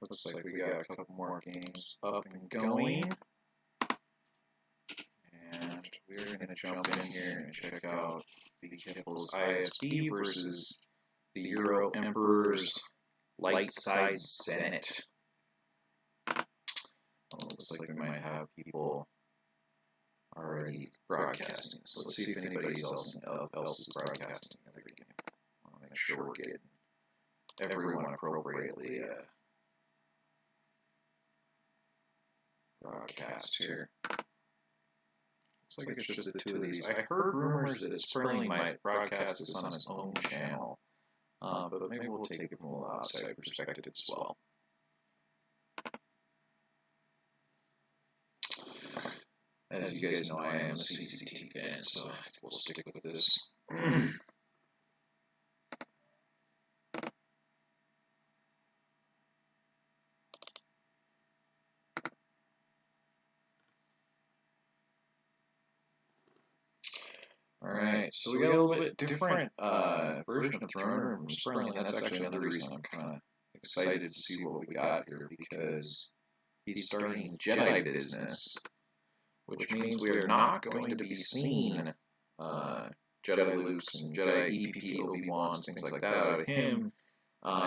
Looks like we got a couple more games up and going. And we're going to jump in here and check out the Kipple's ISB versus the Euro Emperor's Light Side Senate. Looks like we might have people already broadcasting. So let's see if anybody else is broadcasting another game. I want to make sure we're getting everyone appropriately broadcast here. Looks like it's just the two of these. I heard rumors that Sperling might broadcast this on his own channel, but maybe we'll take it from a little outside perspective as well. As you guys know, I am a CCT fan, so we'll stick with this. Alright, so we got a little bit different version of Throne Room from Sperling. That's actually another reason I'm kind of excited to see what we got here, because he's starting Jedi business, which means we are not going to be seeing Jedi Luke's and Jedi EPP, Obi-Wan's, things like that out of him.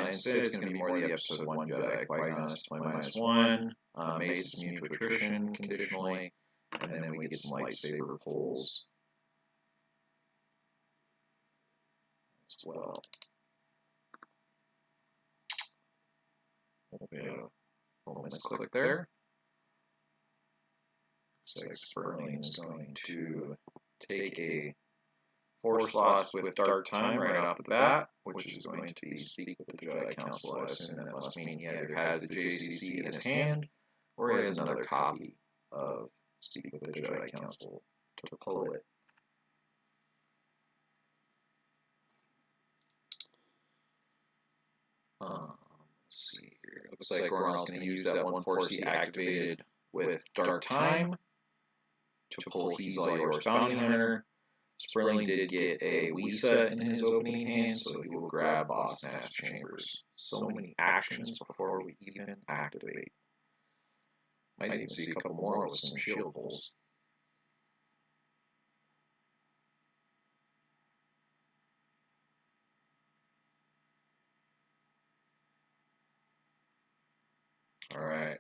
Instead, it's going to be more the Episode 1 Jedi, Qui-Gon is my -1, Mace is immune to attrition conditionally, and then we get some lightsaber pulls as well. Let's click there. Looks like Sperling is going to take a Force Loss with Dark Time right off the bat, which is going to be Speak with the Jedi Council. I assume that must mean he either has the JCC in his hand, or he has another copy of Speak with the Jedi Council to pull it. Let's see here. Looks like Gornall's going to use that one Force he activated with Dark Time to pull He's All Yours Bounty Hunter. Sperling did get a Wisa in his opening hand, so he will grab Boss Nass Chambers. So many actions before we even activate. Might even see a couple more with some shield pulls. Alright,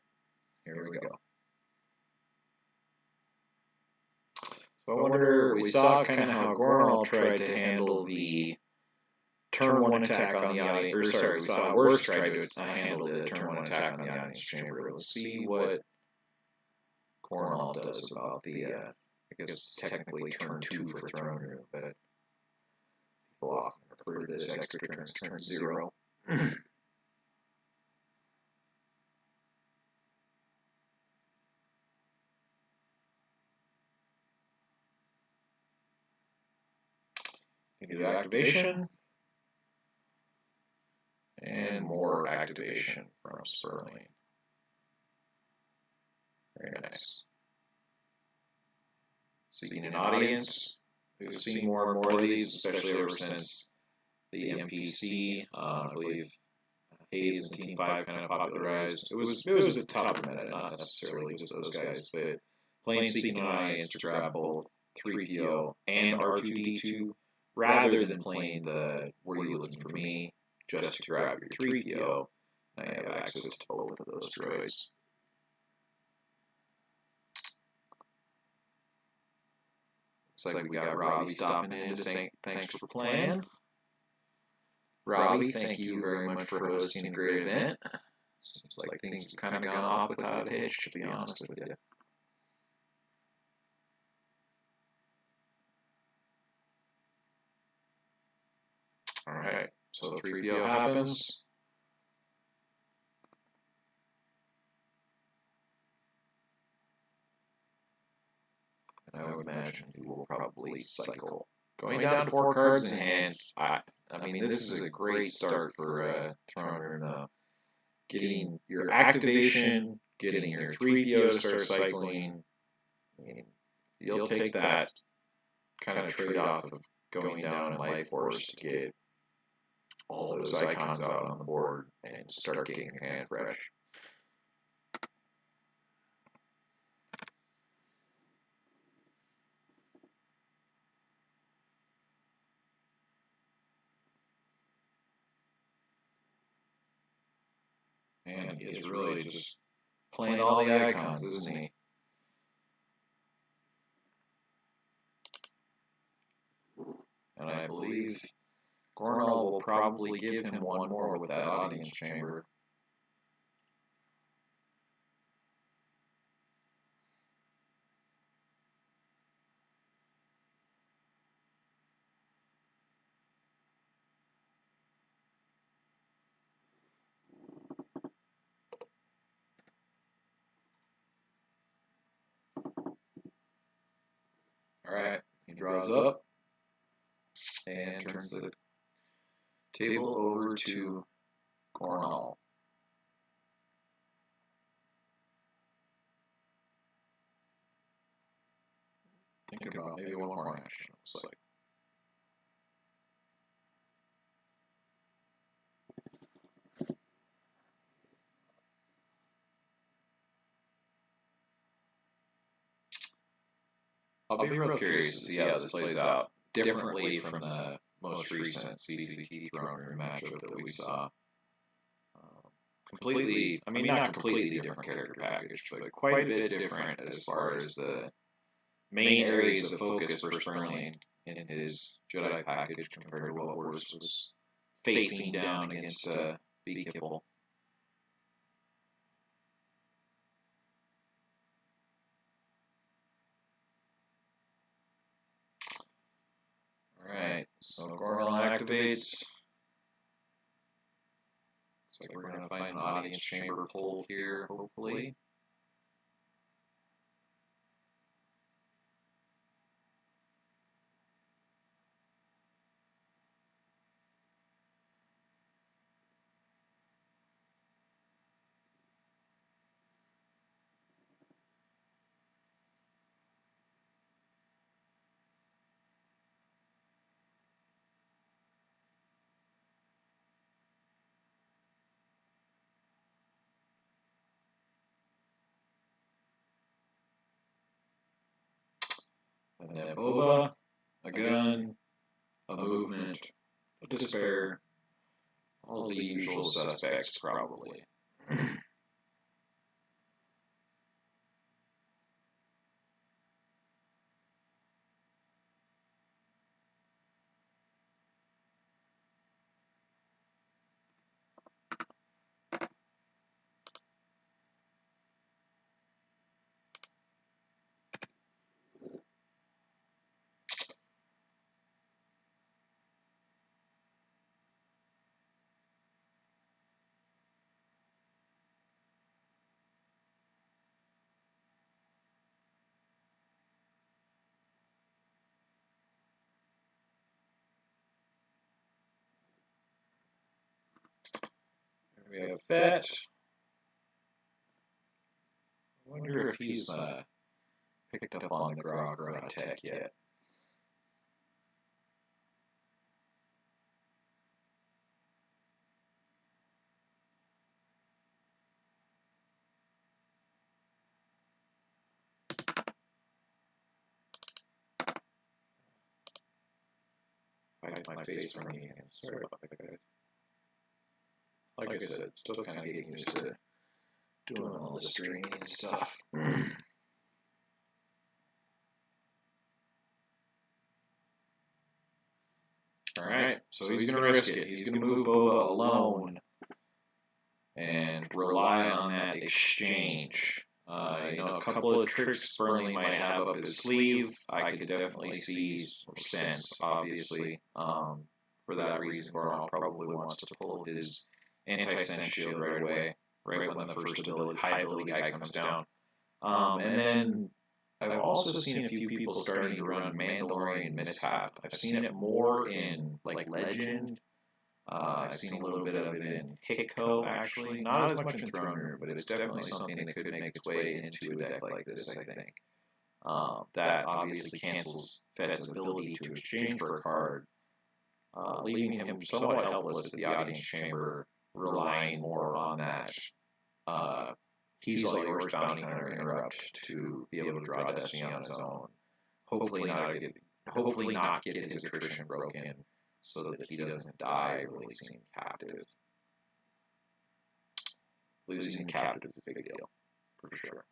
here we go. So I wonder, we saw kind of how Gornall tried to handle the turn 1 attack on the audience, or sorry, we saw Worst tried to handle the turn 1 attack on the audience chamber. Let's see what Gornall does about the, I guess technically turn 2 for Throne Room, but people often refer to this extra turn as turn 0. Get activation, and more activation from Sperling. Very nice. Seeking an audience. We've seen more and more of these, especially ever since the MPC. I believe Hayes and Team 5 kind of popularized. It was at the top of the meta, not necessarily just those guys, but playing Seeking an Audience to grab both 3PO and R2-D2. Rather than playing the Were You Looking For Me just to grab your 3PO, I have access to both of those droids. Looks like we got Robbie stopping in to say thanks for playing. Robbie, thank you very much for hosting a great event. Seems like things have kind of gone off without a hitch, to be honest with you. Alright, so the 3PO happens. And I would imagine he will probably cycle. Going down to 4 cards in hand, I mean, this is a great start for Throne Room, though. Getting your activation, getting your 3PO to start cycling. I mean, you'll take that kind of trade-off of going down in Life Force to get all those icons out on the board and start getting your hand fresh. He is really just playing all the icons, isn't he? And I believe Gornall will probably give him one more with that audience chamber. Alright, he draws up and turns the table over to Gornall. Think about maybe one more action, looks like. I'll be real curious to see how this plays out differently from the most recent CCT throne room matchup that we saw. Completely, I mean, not completely different character package, but quite a bit different as far as the main areas of focus for Sperling in his Jedi package compared to what was facing down against B. Kipple. Alright, so Gornall activates. Looks like we're going to find an audience chamber pull here, hopefully. And then Boba, a gun, a movement, a despair, all the usual suspects probably. We have Fett. I wonder if he's picked up on the grog tech yet. My face for me. Sorry about that, guys. Like I said, still kind of getting used to doing all the streaming and stuff. Alright, so he's going to risk it. He's going to move Boba alone and rely on that exchange. A couple of tricks Sperling might have up his sleeve, I could definitely see or sense, obviously. For that reason, Gornall probably wants to pull his anti-sense shield right away, right when the first high ability guy comes down. And then I've also seen a few people starting to run Mandalorian Mishap. I've seen it more in like Legend. I've seen a little bit of it in Hikko, actually. Not as much in Throne Room, but it's definitely something that could make its way into a deck like this, I think. That obviously cancels Fett's ability to exchange for a card, leaving him somewhat helpless at the audience chamber, relying more on that He's all yours bounty hunter interrupt to be able to draw Destiny on his own. Hopefully not get his attrition broken so that he doesn't die releasing captive. losing captive is a big deal, for sure.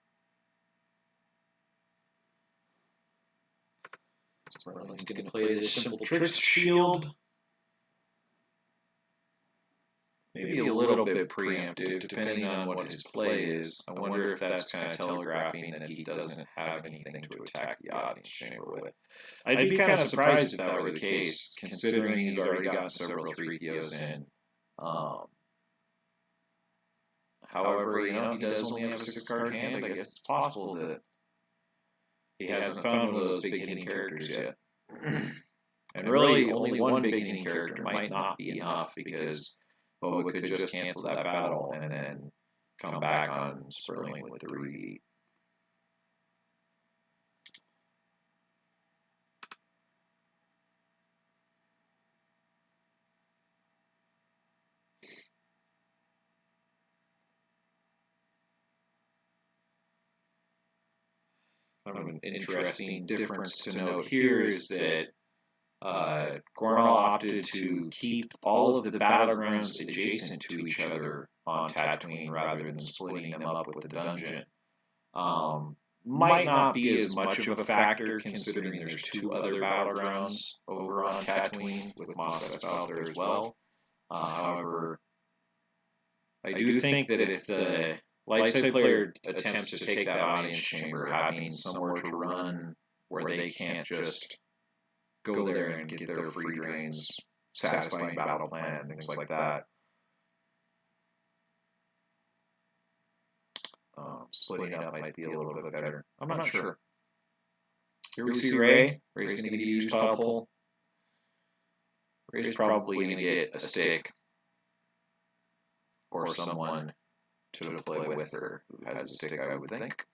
Sperling's going to play this simple tricks shield. Maybe a little bit preemptive, depending on what his play is. I wonder if that's kind of telegraphing that he doesn't have anything to attack the audience chamber with. I'd be kind of surprised if that were the case, considering he's already gotten several 3POs in. However, you know, he does only have a 6-card hand. I guess it's possible that he hasn't found one of those big hitting characters yet. And really, only one big hitting character might not be enough, because Boba could just cancel that battle and then come back on Sperling with the read. An interesting difference to note here is that Gornall opted to keep all of the battlegrounds adjacent to each other on Tatooine rather than splitting them up with the dungeon. Might not be as much of a factor, considering there's 2 other battlegrounds over on Tatooine with Mos Espa there as well. However, I do think that if the light side player attempts to take that audience chamber, having somewhere to run where they can't just go there and get their free drains, satisfying battle plan, things like that. Splitting up might be a little bit better. I'm not sure. Here we see Rey. Rey's going to get a used tile pull. Rey's probably going to get a stick or someone to play with her who has a stick, I would think.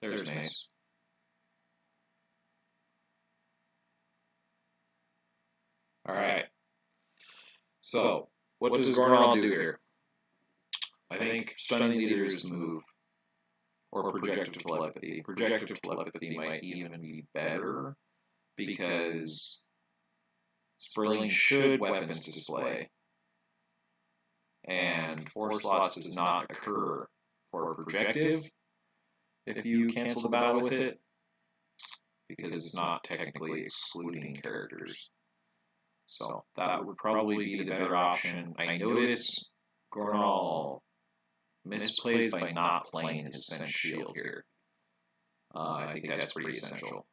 There's nice. All right. So, what does Gornall do here? I think Stunning Leader is the move, or Projective Telepathy. Projective Telepathy might even be better, because Sperling should weapons display, and 4 slots does not occur for Projective if you cancel the battle with it, because it's not technically excluding characters. So that would probably be the better option. I notice Gornall misplays by not playing his Sense Shield here. I think that's pretty essential.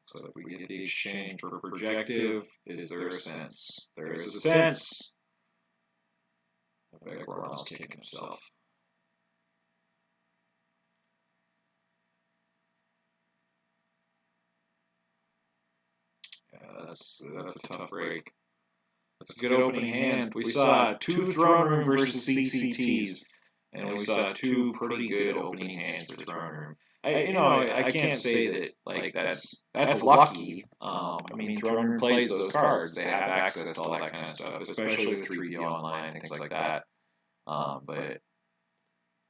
So if we get the exchange for Projective, is there a sense? There is a sense. I bet Gornall's kicking himself. Yeah, that's a tough break. That's a good opening hand. We saw 2 Throne Room versus CCTs, and we saw 2 pretty good opening hands for Throne Room. I can't say that like that's lucky. I mean, Throne Room plays those cards; they have access to all that kind of stuff, especially with 3PO online, things like that. But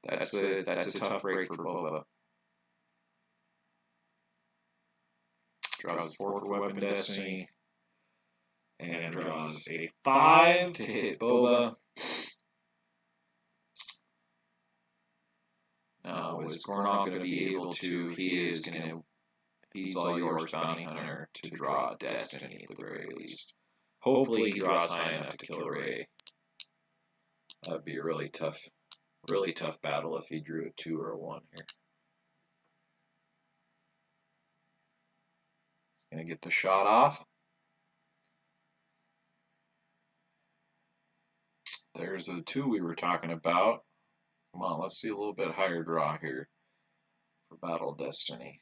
that's a tough break for Boba. Draws 4 for Weapon Destiny, and draws a 5 to hit Boba. Now, is Gornall going to be able to? He's all yours, Bounty Hunter, to draw Destiny at the very least. Hopefully, he draws high enough to kill Rey. That'd be a really tough battle if he drew a 2 or a 1 here. Gonna get the shot off. There's the 2 we were talking about. Come on, let's see a little bit higher draw here for Battle Destiny.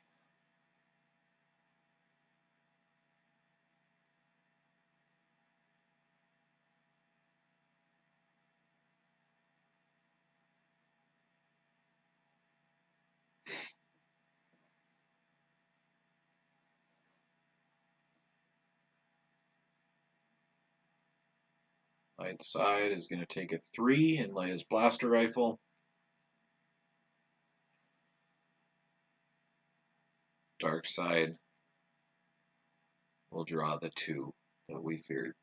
Light side is going to take a 3 and lay his blaster rifle. Dark side will draw the 2 that we feared.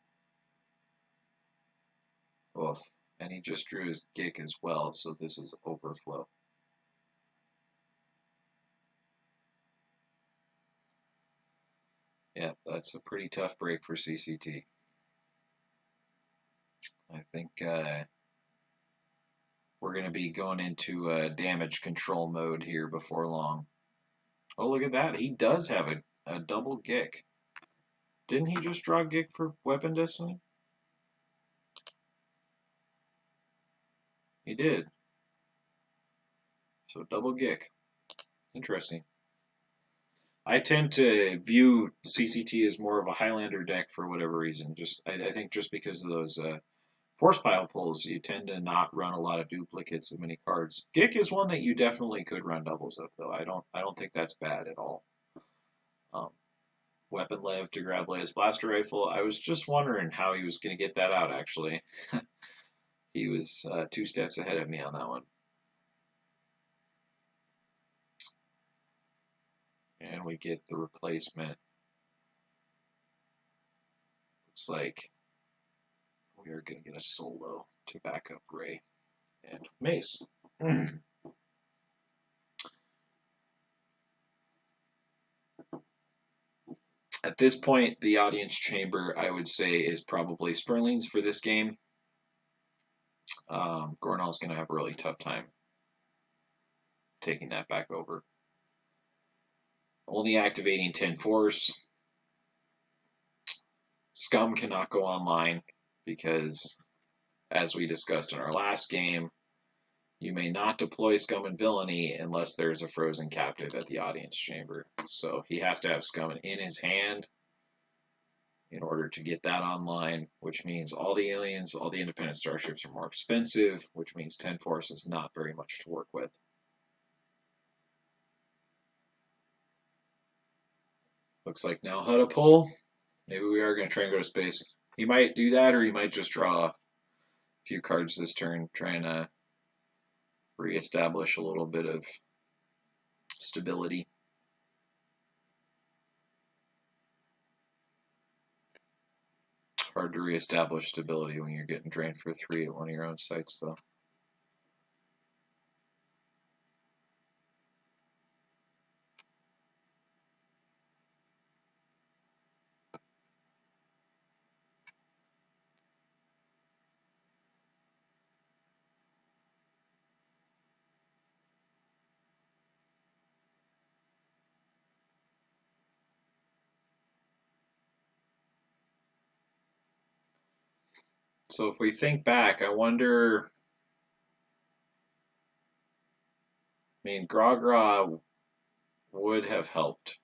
Oof. And he just drew his Gick as well, so this is overflow. Yeah, that's a pretty tough break for CCT. I think we're going to be going into damage control mode here before long. Oh, look at that. He does have a double Gick. Didn't he just draw Gick for Weapon Destiny? He did. So double Gick. Interesting. I tend to view CCT as more of a Highlander deck for whatever reason. I think just because of those force pile pulls, you tend to not run a lot of duplicates of many cards. Gick is one that you definitely could run doubles of, though. I don't think that's bad at all. Weapon Lev to grab Leia's blaster rifle. I was just wondering how he was going to get that out, actually. He was 2 steps ahead of me on that one. And we get the replacement. Looks like we are going to get a solo to back up Ray and Mace. At this point, the audience chamber, I would say, is probably Sperling's for this game. Gornall's going to have a really tough time taking that back over. Only activating 10 force. Scum cannot go online because, as we discussed in our last game, you may not deploy Scum and Villainy unless there's a frozen captive at the audience chamber. So he has to have Scum in his hand in order to get that online, which means all the aliens, all the independent starships are more expensive, which means 10 force is not very much to work with. Looks like now HUD a pull. Maybe we are going to try and go to space. He might do that, or he might just draw a few cards this turn, trying to reestablish a little bit of stability. Hard to reestablish stability when you're getting drained for 3 at one of your own sites, though. So if we think back, I wonder, Gra would have helped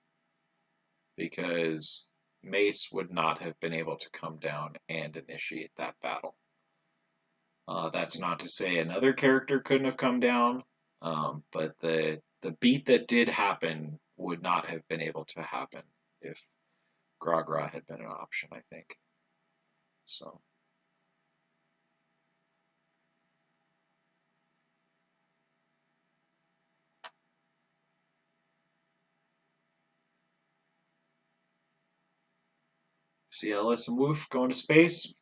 because Mace would not have been able to come down and initiate that battle. That's not to say another character couldn't have come down, but the beat that did happen would not have been able to happen if Gra had been an option, I think. So. See Ellis and Woof going to space.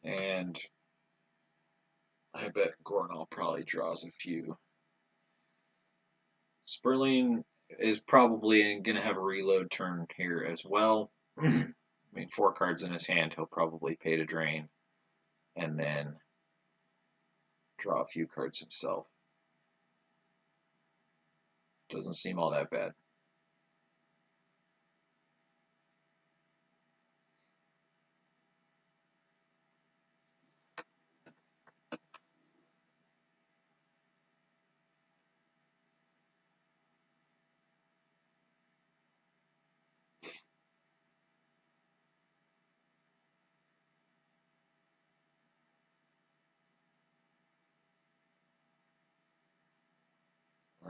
And I bet Gornall probably draws a few. Sperling is probably going to have a reload turn here as well. 4 cards in his hand, he'll probably pay to drain. And then draw a few cards himself. Doesn't seem all that bad.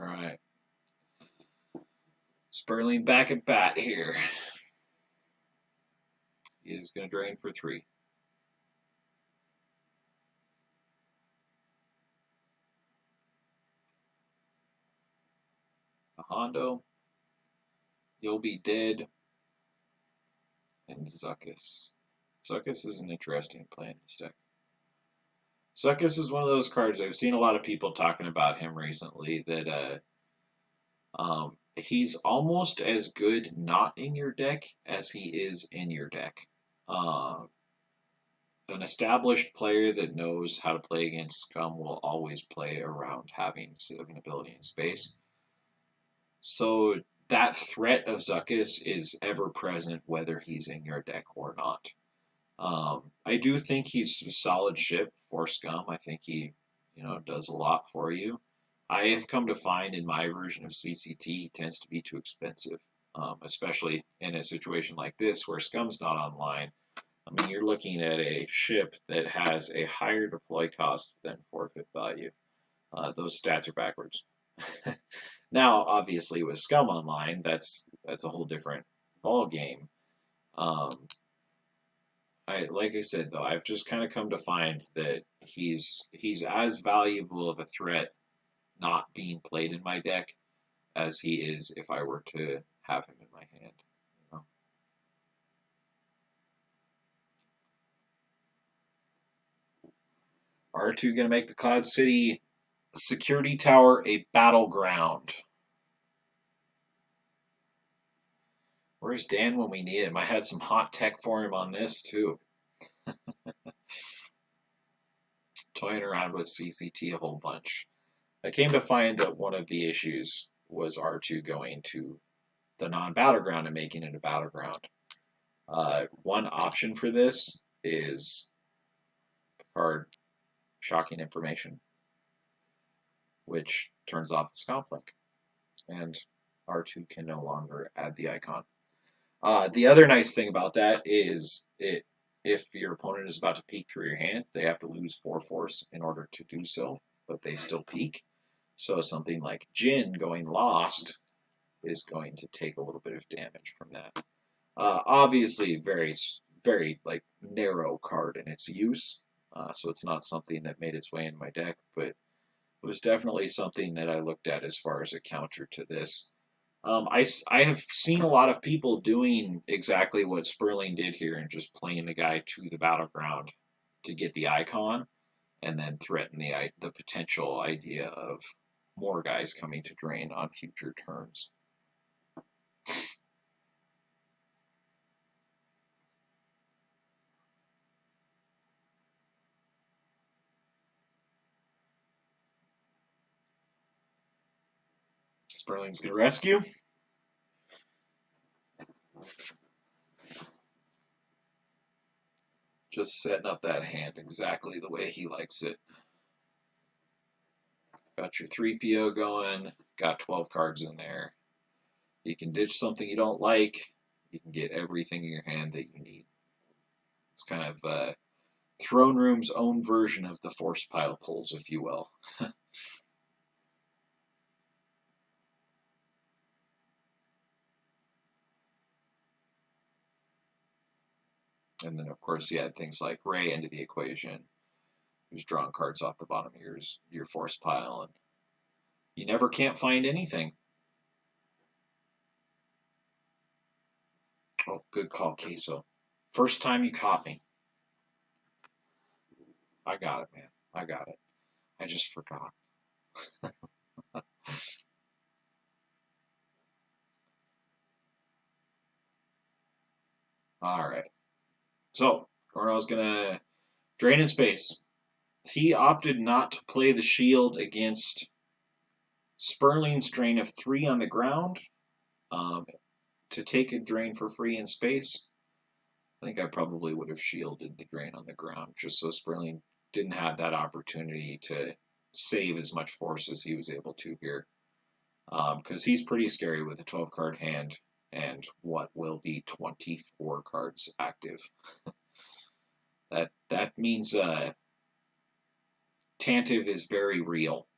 All right. Sperling back at bat here. is going to drain for 3. A Hondo, You'll Be Dead, and Zuckuss. Zuckuss is an interesting play in this deck. Zuckuss is one of those cards, I've seen a lot of people talking about him recently, that he's almost as good not in your deck as he is in your deck. An established player that knows how to play against Scum will always play around having 7 ability in space. So that threat of Zuckuss is ever present whether he's in your deck or not. I do think he's a solid ship for Scum. I think he, does a lot for you. I have come to find in my version of CCT, he tends to be too expensive, especially in a situation like this where Scum's not online. I mean, you're looking at a ship that has a higher deploy cost than forfeit value. Those stats are backwards. Now, obviously, with Scum online, that's a whole different ball game. Like I said, though, I've just kind of come to find that he's as valuable of a threat not being played in my deck as he is if I were to have him in my hand. R2 going to make the Cloud City Security Tower a battleground. Where's Dan when we need him? I had some hot tech for him on this, too. Toying around with CCT a whole bunch. I came to find that one of the issues was R2 going to the non-battleground and making it a battleground. One option for this is the card Shocking Information, which turns off the Scalp Link, and R2 can no longer add the icon. The other nice thing about that is if your opponent is about to peek through your hand, they have to lose 4 force in order to do so, but they still peek. So something like Jin going lost is going to take a little bit of damage from that. Obviously, very, very narrow card in its use, so it's not something that made its way in my deck, but it was definitely something that I looked at as far as a counter to this. I have seen a lot of people doing exactly what Sperling did here and just playing the guy to the battleground to get the icon and then threaten the potential idea of more guys coming to drain on future turns. Sperling's going to rescue. Just setting up that hand exactly the way he likes it. Got your 3PO going, got 12 cards in there. You can ditch something you don't like. You can get everything in your hand that you need. It's kind of Throne Room's own version of the force pile pulls, if you will. And then, of course, you had things like Ray into the equation, who's drawing cards off the bottom of your force pile, and you never can't find anything. Oh, good call, Queso. First time you caught me. I got it, man. I got it. I just forgot. All right. So, Gornall's going to drain in space. He opted not to play the shield against Sperling's drain of 3 on the ground to take a drain for free in space. I think I probably would have shielded the drain on the ground just so Sperling didn't have that opportunity to save as much force as he was able to here. Because he's pretty scary with a 12-card hand and what will be 24 cards active. That means Tantive is very real.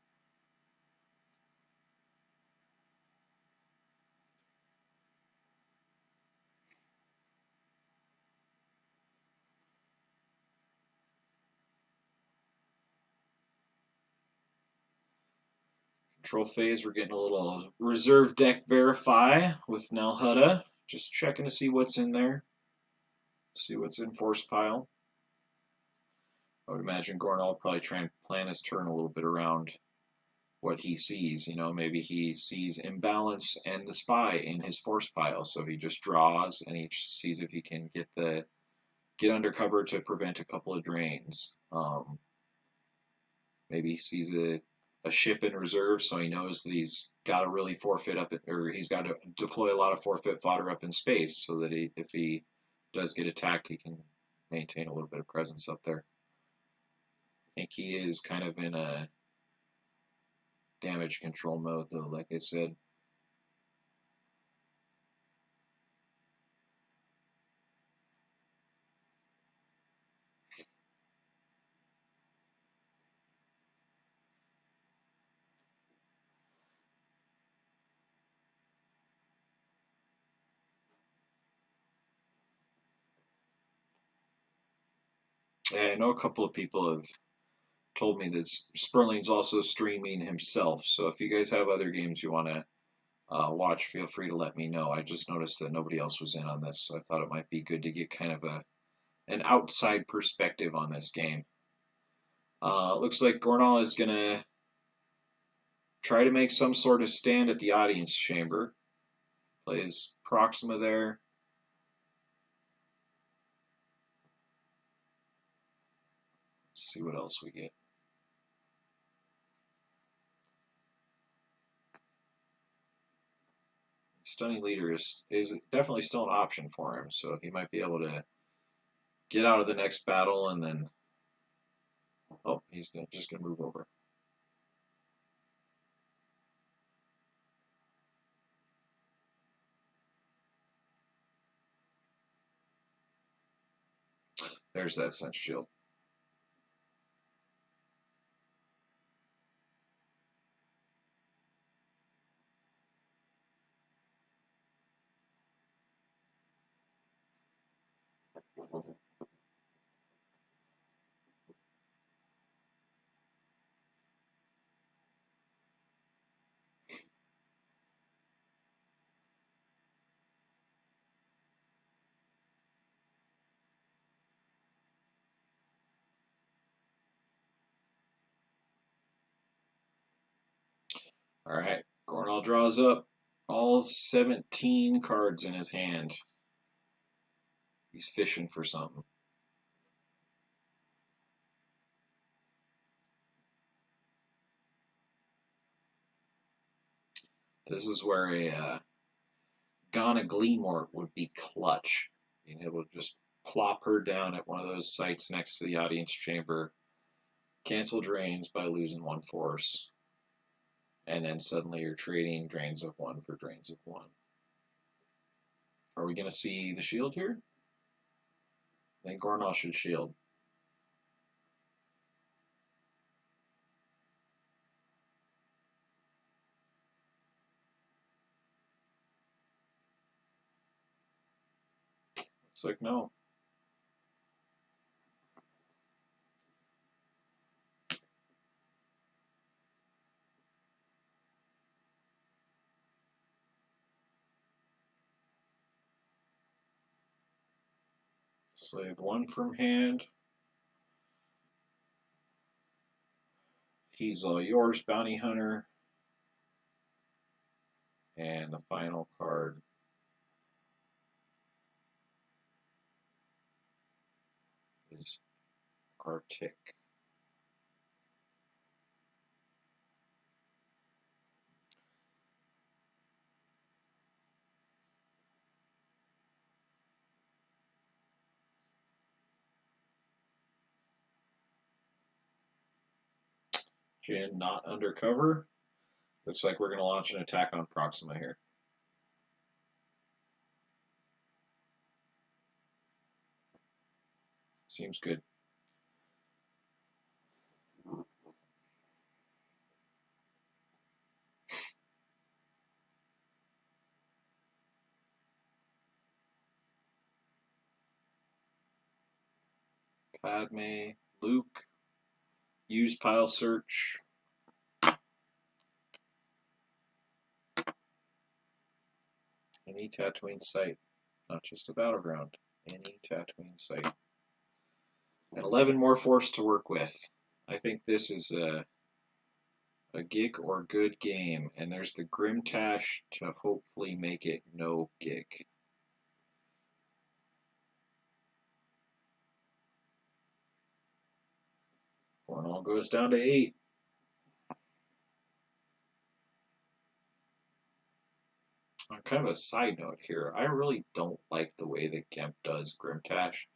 Control phase, we're getting a little reserve deck verify with Nalhutta. Just checking to see what's in there. See what's in Force Pile. I would imagine Gornall will probably try and plan his turn a little bit around what he sees. You know, maybe he sees imbalance and the spy in his Force Pile, so he just draws and he sees if he can get undercover to prevent a couple of drains. Maybe he sees a ship in reserve, so he knows that he's got to really forfeit up, or he's got to deploy a lot of forfeit fodder up in space, so that if he does get attacked, he can maintain a little bit of presence up there. I think he is kind of in a damage control mode, though, like I said. And I know a couple of people have told me that Sperling's also streaming himself, so if you guys have other games you want to watch, feel free to let me know. I just noticed that nobody else was in on this, so I thought it might be good to get kind of an outside perspective on this game. Looks like Gornall is going to try to make some sort of stand at the audience chamber. Plays Proxima there. Let's see what else we get. Stunning Leader is definitely still an option for him, so he might be able to get out of the next battle and then... Oh, he's just going to move over. There's that sense shield. All right, Gornall draws up all 17 cards in his hand. He's fishing for something. This is where a Ghana Gleamort would be clutch. Being able to just plop her down at one of those sites next to the audience chamber, cancel drains by losing one force, and then suddenly you're trading drains of one for drains of one. Are we going to see the shield here? I think Gornall should shield. Looks like no. Slave one from hand. He's all yours, Bounty Hunter. And the final card is Arctic. Jin not undercover. Looks like we're going to launch an attack on Proxima here. Seems good. Padme, Luke, use pile search. any Tatooine site, not just a battleground, any Tatooine site. And 11 more force to work with. I think this is a gig or good game, and there's the Grimtash to hopefully make it no gig. Gornall goes down to 8. On kind of a side note here, I really don't like the way that Gemp does Grimtash.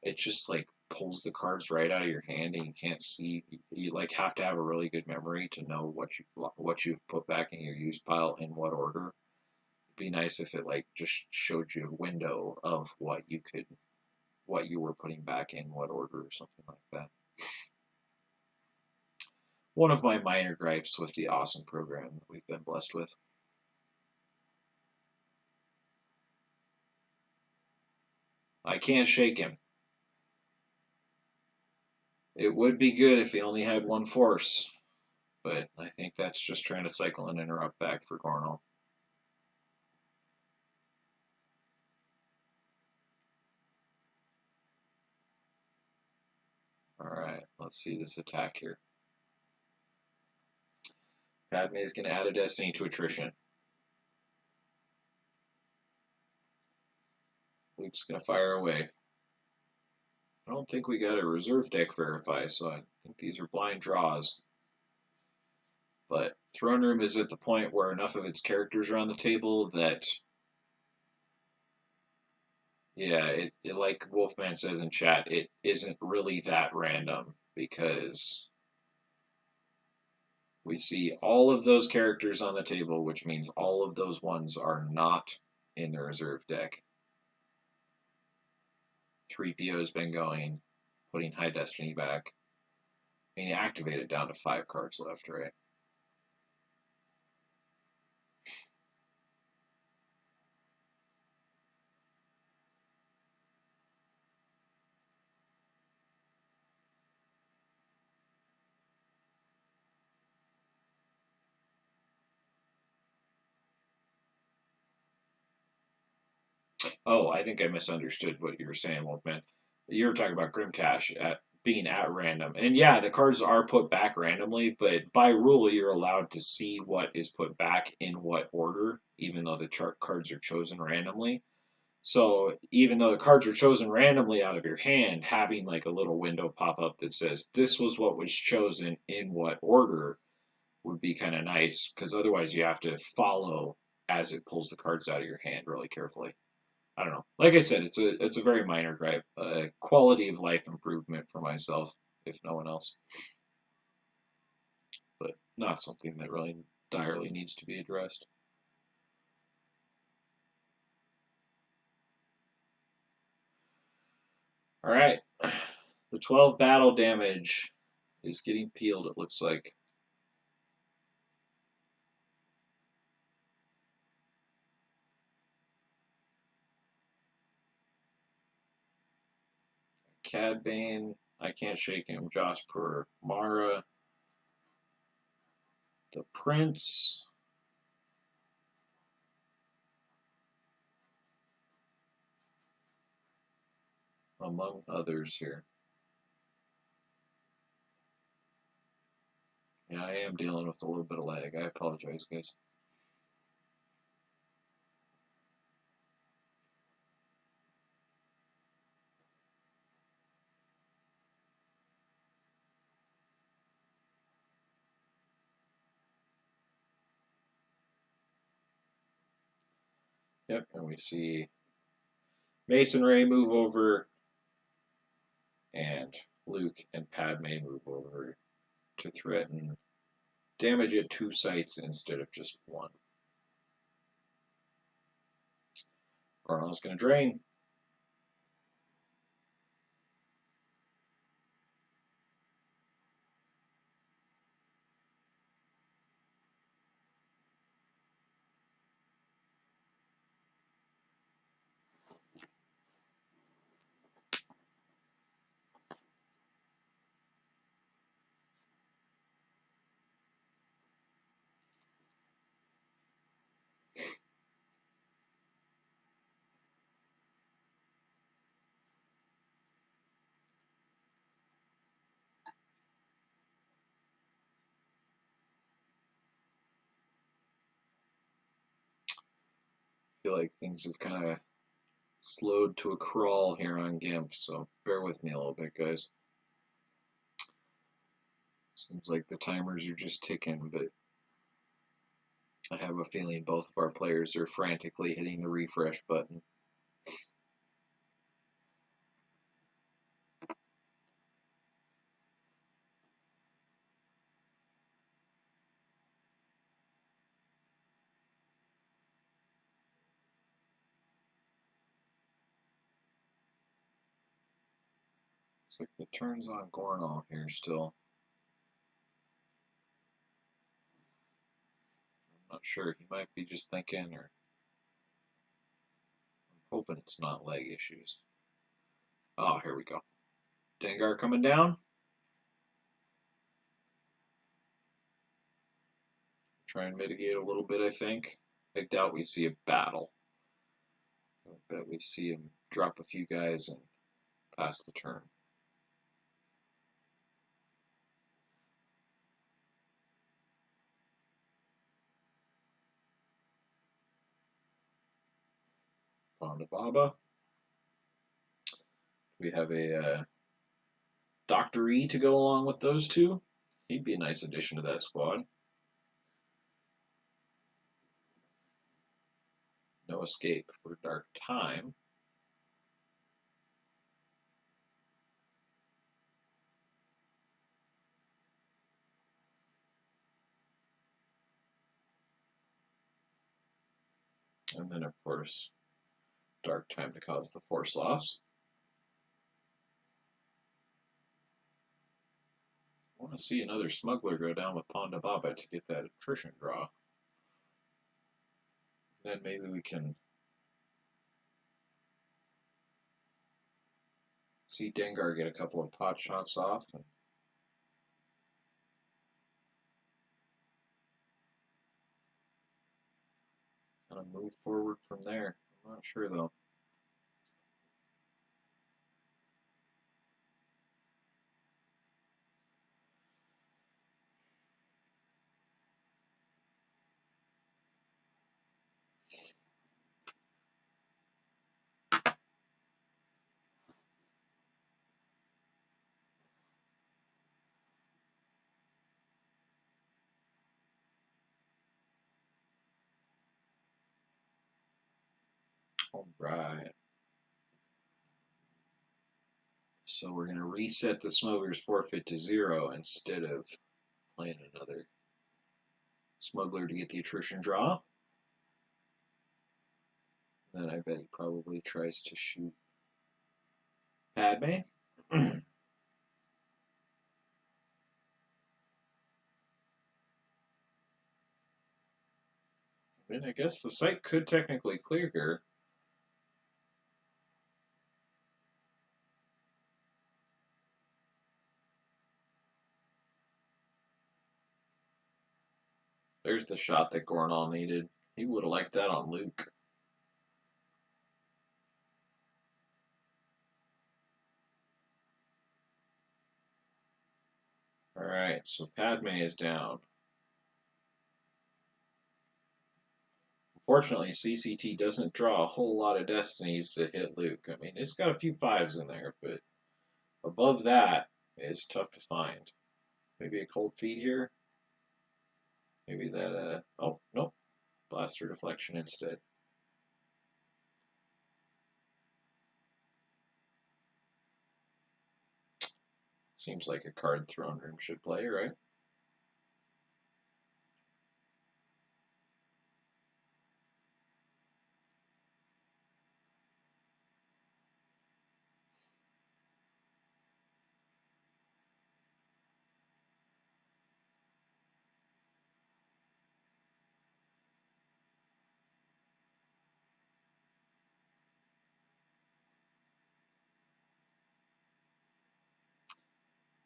It just like pulls the cards right out of your hand, and you can't see. You like have to have a really good memory to know what you've put back in your use pile in what order. It'd be nice if it like just showed you a window of what you were putting back in what order or something like that. One of my minor gripes with the awesome program that we've been blessed with. I can't shake him. It would be good if he only had one force, but I think that's just trying to cycle and interrupt back for Gornall. Alright, let's see this attack here. Padme is going to add a destiny to attrition. Luke's going to fire away. I don't think we got a reserve deck verify, so I think these are blind draws. But Throne Room is at the point where enough of its characters are on the table that, yeah, it like Wolfman says in chat, it isn't really that random because we see all of those characters on the table, which means all of those ones are not in the reserve deck. 3PO's been going, putting High Destiny back. And you activate it down to 5 cards left, right? Oh, I think I misunderstood what you were saying, Wolfman. You were talking about Grimcash being at random. And yeah, the cards are put back randomly, but by rule, you're allowed to see what is put back in what order, even though the cards are chosen randomly. So even though the cards are chosen randomly out of your hand, having like a little window pop up that says this was what was chosen in what order would be kind of nice, because otherwise you have to follow as it pulls the cards out of your hand really carefully. I don't know. Like I said, it's a very minor gripe, quality of life improvement for myself, if no one else, but not something that really direly needs to be addressed. All right, the 12 battle damage is getting peeled. It looks like. Cad Bane, I can't shake him. Jasper, Mara, the Prince, among others here. Yeah, I am dealing with a little bit of lag. I apologize, guys. Yep, and we see Mason Ray move over, and Luke and Padme move over to threaten damage at 2 sites instead of just 1. Gornall's going to drain. feel like things have kind of slowed to a crawl here on GIMP, so bear with me a little bit, guys. Seems like the timers are just ticking, but I have a feeling both of our players are frantically hitting the refresh button. Looks like the turn's on Gornall here still. I'm not sure. He might be just thinking, or I'm hoping it's not leg issues. Oh, here we go. Dengar coming down. Try and mitigate a little bit, I think. I doubt we see a battle. I bet we see him drop a few guys and pass the turn. Ponda Baba. We have a Dr. E to go along with those two. He'd be a nice addition to that squad. No escape for Dark Time. And then, of course, Dark Time to cause the force loss. I want to see another smuggler go down with Ponda Baba to get that attrition draw. Then maybe we can see Dengar get a couple of pot shots off and kind of move forward from there. I'm not sure though. All right. So we're going to reset the smuggler's forfeit to 0 instead of playing another smuggler to get the attrition draw. Then I bet he probably tries to shoot Padme. I mean, I guess the site could technically clear here. There's the shot that Gornall needed. He would have liked that on Luke. Alright, so Padme is down. Unfortunately, CCT doesn't draw a whole lot of destinies that hit Luke. I mean, it's got a few 5s in there, but above that is tough to find. Maybe a cold feed here. Maybe that, oh, nope. Blaster deflection instead. Seems like a card throne room should play, right?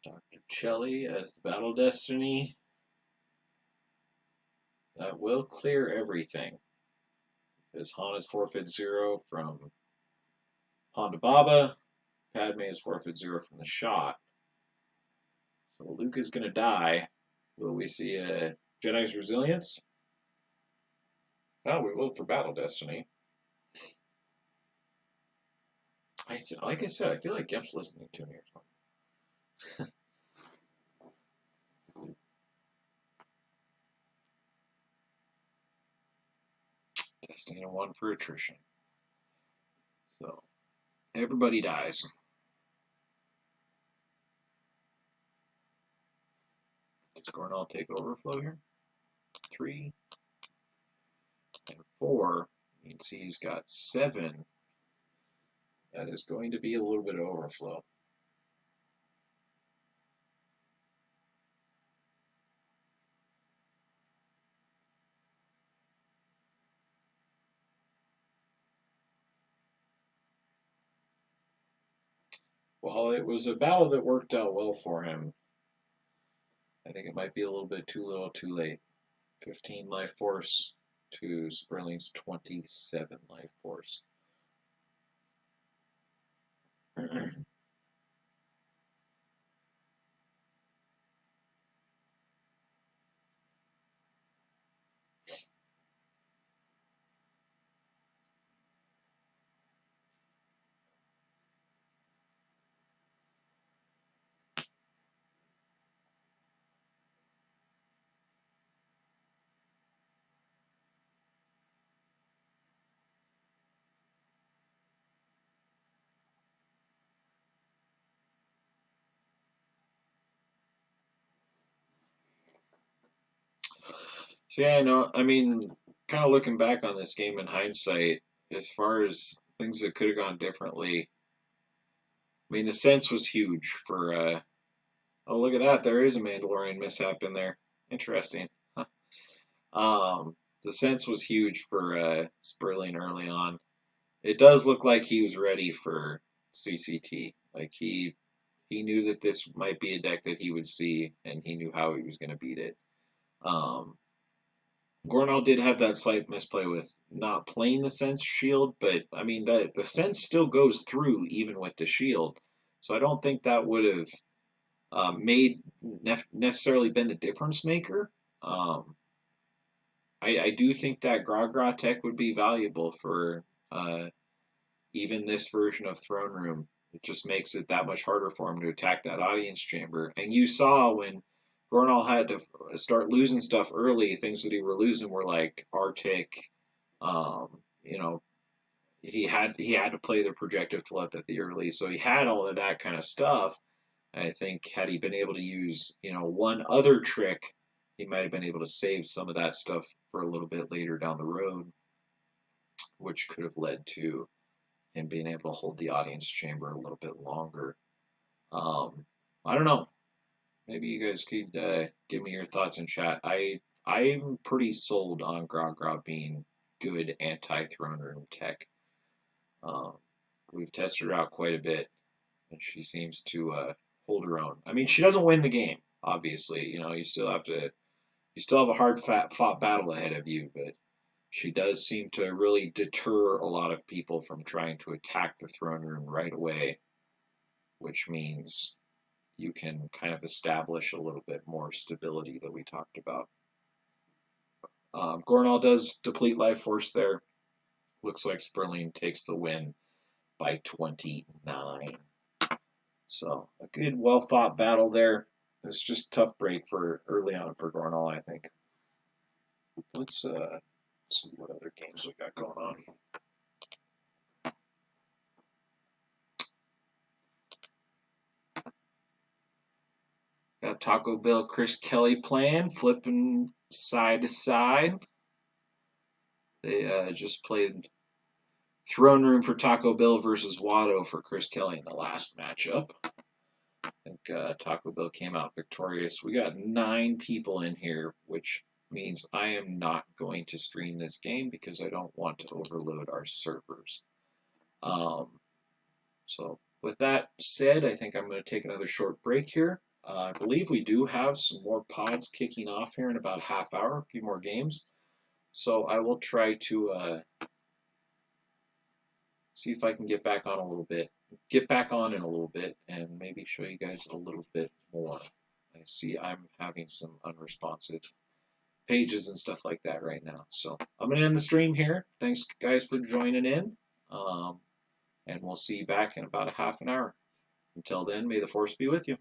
Dr. Chelly as the Battle Destiny. That will clear everything. Because Han is forfeit 0 from Ponda Baba. Padme is forfeit 0 from the shot. So Luke is going to die. Will we see a Jedi's Resilience? Oh, we will for Battle Destiny. Like I said, I feel like Gemp's listening to me or something. Testing a 1 for attrition. So everybody dies. Does Gornall take overflow here? 3 and 4 means he's got 7. That is going to be a little bit of overflow. Well, it was a battle that worked out well for him. I think it might be a little bit too little, too late. 15 life force to Sperling's 27 life force. So yeah, I mean, kind of looking back on this game in hindsight, as far as things that could have gone differently, I mean, the sense was huge for. Oh, look at that! There is a Mandalorian mishap in there. Interesting. Huh. The sense was huge for Sperling early on. It does look like he was ready for CCT. Like he knew that this might be a deck that he would see, and he knew how he was going to beat it. Gornall did have that slight misplay with not playing the Sense shield, but I mean the Sense still goes through even with the shield, so I don't think that would have made necessarily been the difference maker. I do think that Gra tech would be valuable for even this version of Throne Room. It just makes it that much harder for him to attack that audience chamber. And you saw when Gornall had to start losing stuff early, things that he were losing were like Arctic. You know, he had to play the projective telepathy early, so he had all of that kind of stuff. I think had he been able to use one other trick, he might have been able to save some of that stuff for a little bit later down the road, which could have led to him being able to hold the audience chamber a little bit longer. I don't know. Maybe you guys could give me your thoughts in chat. I'm pretty sold on Gra being good anti-throne room tech. We've tested her out quite a bit, and she seems to hold her own. I mean, she doesn't win the game, obviously. You still have a hard fought battle ahead of you, but she does seem to really deter a lot of people from trying to attack the throne room right away, which means you can kind of establish a little bit more stability that we talked about. Gornall does deplete life force there. Looks like Sperling takes the win by 29. So a good, well-fought battle there. It's just a tough break for early on for Gornall, I think. Let's see what other games we got going on. Got Taco Bell Chris Kelly playing, flipping side to side. They just played Throne Room for Taco Bell versus Watto for Chris Kelly in the last matchup. I think Taco Bell came out victorious. We got 9 people in here, which means I am not going to stream this game because I don't want to overload our servers. So with that said, I think I'm going to take another short break here. I believe we do have some more pods kicking off here in about a half hour, a few more games. So I will try to see if I can get back on in a little bit, and maybe show you guys a little bit more. I see I'm having some unresponsive pages and stuff like that right now. So I'm going to end the stream here. Thanks, guys, for joining in. and we'll see you back in about a half an hour. Until then, may the Force be with you.